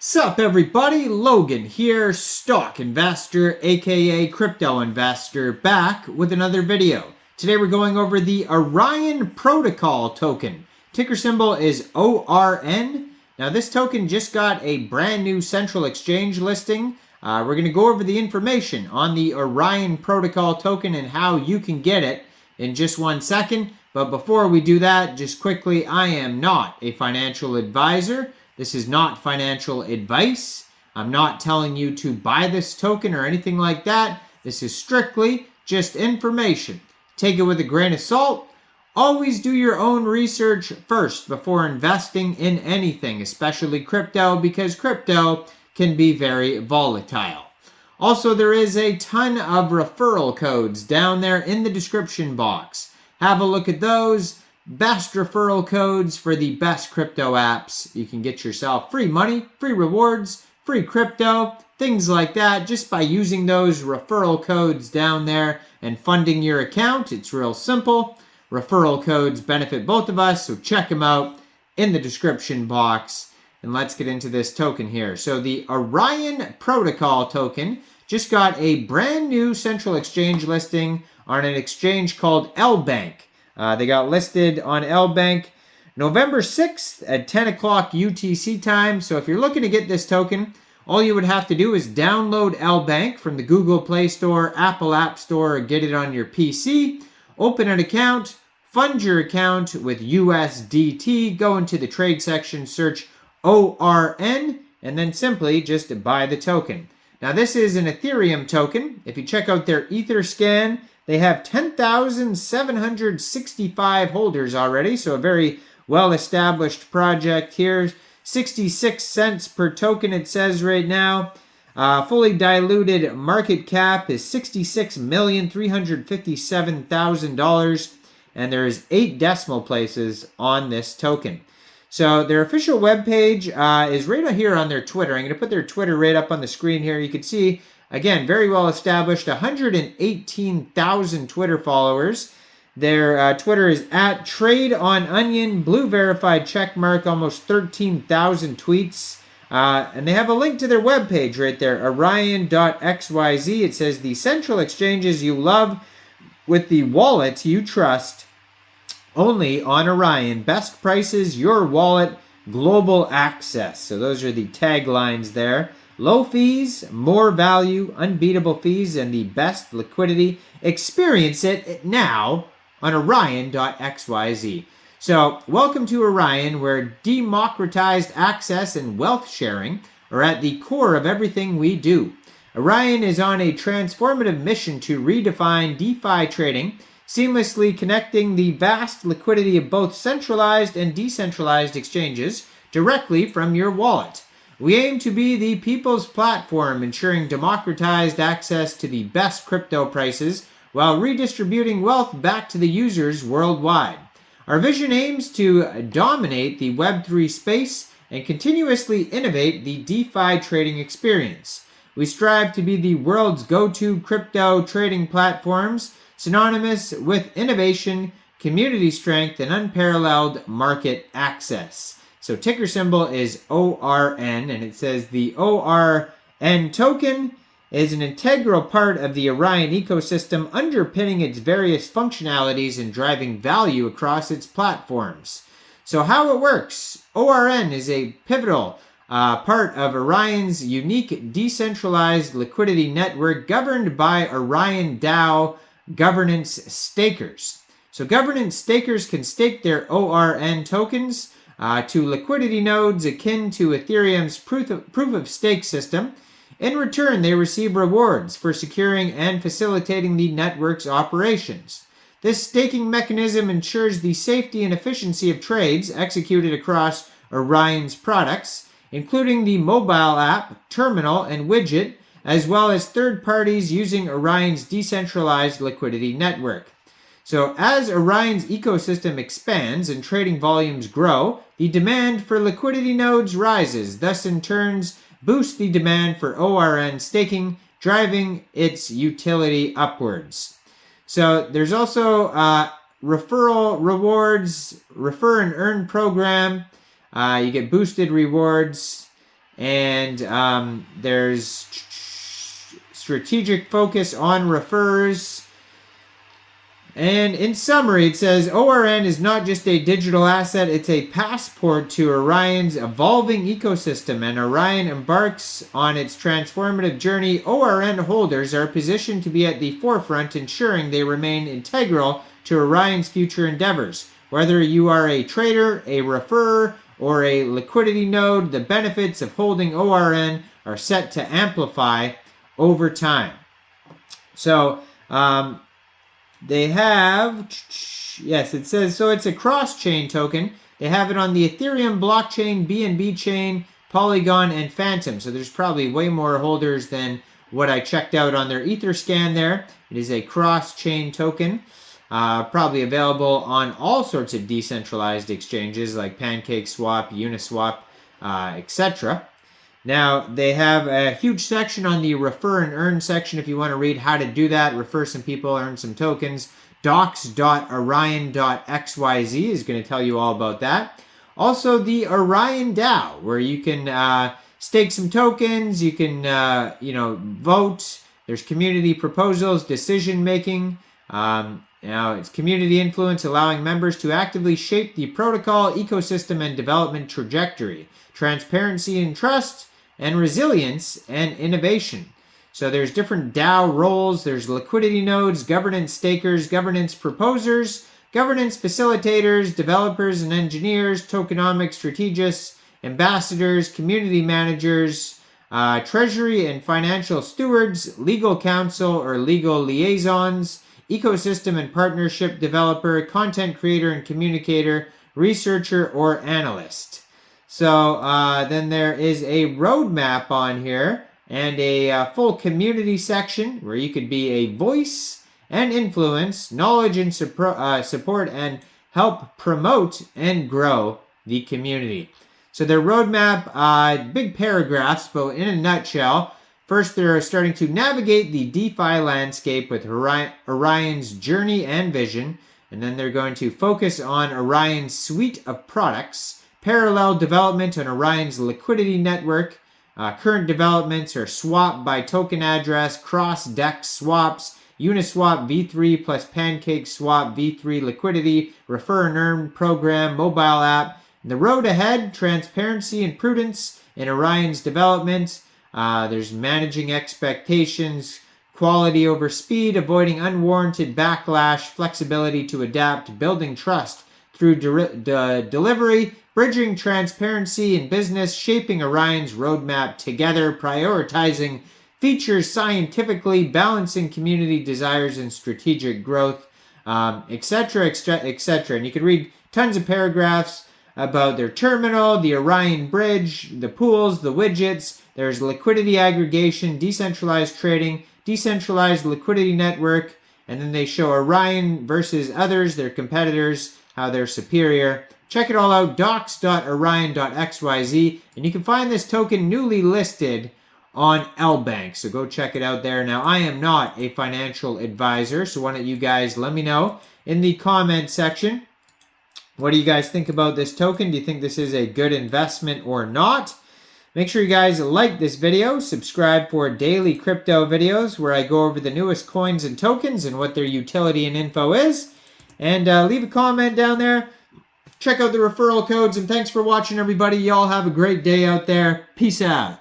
Sup everybody, Logan here, stock investor aka crypto investor, back with another video. Today we're going over the Orion protocol token. Ticker symbol is ORN. Now this token just got a brand new central exchange listing. We're going to go over the information on the Orion protocol token and how you can get it in just 1 second. But before we do that, just quickly, I am not a financial advisor. This is not financial advice. I'm not telling you to buy this token or anything like that. This is strictly just information. Take it with a grain of salt. Always do your own research first before investing in anything, especially crypto, because crypto can be very volatile. Also, there is a ton of referral codes down there in the description box. Have a look at those. Best referral codes for the best crypto apps. You can get yourself free money, free rewards, free crypto, things like that just by using those referral codes down there and funding your account. It's real simple. Referral codes benefit both of us, so check them out in the description box. And let's get into this token here. So the Orion protocol token just got a brand new central exchange listing on an exchange called Lbank. They got listed on Lbank November 6th at 10 o'clock UTC time. So if you're looking to get this token, all you would have to do is download Lbank from the Google Play Store, Apple App Store, or get it on your PC. Open an account, fund your account with USDT, go into the trade section, search ORN, and then simply just buy the token. Now this is an Ethereum token. If you check out their Etherscan, they have 10,765 holders already, so a very well-established project here. 66 cents per token it says right now. Fully diluted market cap is $66,357,000, and there's 8 decimal places on this token. So their official webpage is right here on their Twitter. I'm going to put their Twitter right up on the screen here. You can see, again, very well established, 118,000 Twitter followers. Their Twitter is at TradeOnOnion, blue verified check mark, almost 13,000 tweets. And they have a link to their webpage right there, orion.xyz. It says the central exchanges you love with the wallet you trust. Only on Orion. Best prices, your wallet, global access. So those are the taglines there. Low fees, more value, unbeatable fees, and the best liquidity. Experience it now on Orion.xyz. So welcome to Orion, where democratized access and wealth sharing are at the core of everything we do. Orion is on a transformative mission to redefine DeFi trading, seamlessly connecting the vast liquidity of both centralized and decentralized exchanges directly from your wallet. We aim to be the people's platform, ensuring democratized access to the best crypto prices while redistributing wealth back to the users worldwide. Our vision aims to dominate the Web3 space and continuously innovate the DeFi trading experience. We strive to be the world's go-to crypto trading platforms, synonymous with innovation, community strength, and unparalleled market access. So ticker symbol is ORN, and it says the ORN token is an integral part of the Orion ecosystem, underpinning its various functionalities and driving value across its platforms. So how it works: ORN is a pivotal part of Orion's unique decentralized liquidity network governed by Orion DAO governance stakers. So governance stakers can stake their ORN tokens to liquidity nodes akin to Ethereum's proof of stake system. In return, they receive rewards for securing and facilitating the network's operations. This staking mechanism ensures the safety and efficiency of trades executed across Orion's products, including the mobile app, terminal, and widget, as well as third parties using Orion's decentralized liquidity network. So as Orion's ecosystem expands and trading volumes grow, the demand for liquidity nodes rises, thus in turn boosts the demand for ORN staking, driving its utility upwards. So there's also referral rewards, refer and earn program. You get boosted rewards. And there's strategic focus on referrers. And in summary, it says ORN is not just a digital asset, it's a passport to Orion's evolving ecosystem. And Orion embarks on its transformative journey. ORN holders are positioned to be at the forefront, ensuring they remain integral to Orion's future endeavors. Whether you are a trader, a referrer, or a liquidity node, the benefits of holding ORN are set to amplify over time. So, they have, yes, it says, so it's a cross-chain token. They have it on the Ethereum blockchain, BNB chain, Polygon, and Phantom. So there's probably way more holders than what I checked out on their Etherscan there. It is a cross-chain token, probably available on all sorts of decentralized exchanges like PancakeSwap, Uniswap, etc. Now, they have a huge section on the refer and earn section if you want to read how to do that, refer some people, earn some tokens. docs.orion.xyz is going to tell you all about that. Also, the Orion DAO, where you can stake some tokens, you can, vote. There's community proposals, decision making. Now, it's community influence, allowing members to actively shape the protocol, ecosystem, and development trajectory. Transparency and trust, and resilience and innovation. So there's different DAO roles. There's liquidity nodes, governance stakers, governance proposers, governance facilitators, developers and engineers, tokenomic strategists, ambassadors, community managers, treasury and financial stewards, legal counsel or legal liaisons, ecosystem and partnership developer, content creator and communicator, researcher or analyst. So then there is a roadmap on here and a full community section where you could be a voice and influence, knowledge and support, and help promote and grow the community. So their roadmap, big paragraphs, but in a nutshell, first they're starting to navigate the DeFi landscape with Orion's journey and vision, and then they're going to focus on Orion's suite of products, parallel development on Orion's liquidity network. Current developments are swap by token address, cross-DEX swaps, Uniswap v3 plus PancakeSwap v3 liquidity, refer and earn program, mobile app. The road ahead, transparency and prudence in Orion's development. There's managing expectations, quality over speed, avoiding unwarranted backlash, flexibility to adapt, building trust through delivery, bridging transparency in business, shaping Orion's roadmap together, prioritizing features scientifically, balancing community desires and strategic growth, etc., etc. And you can read tons of paragraphs about their terminal, the Orion bridge, the pools, the widgets. There's liquidity aggregation, decentralized trading, decentralized liquidity network, and then they show Orion versus others, their competitors, how they're superior. Check it all out, docs.orion.xyz, and you can find this token newly listed on Lbank, so go check it out there. Now, I am not a financial advisor, so why don't you guys let me know in the comment section. What do you guys think about this token? Do you think this is a good investment or not? Make sure you guys like this video, subscribe for daily crypto videos where I go over the newest coins and tokens and what their utility and info is. And leave a comment down there. Check out the referral codes, and thanks for watching, everybody. Y'all have a great day out there. Peace out.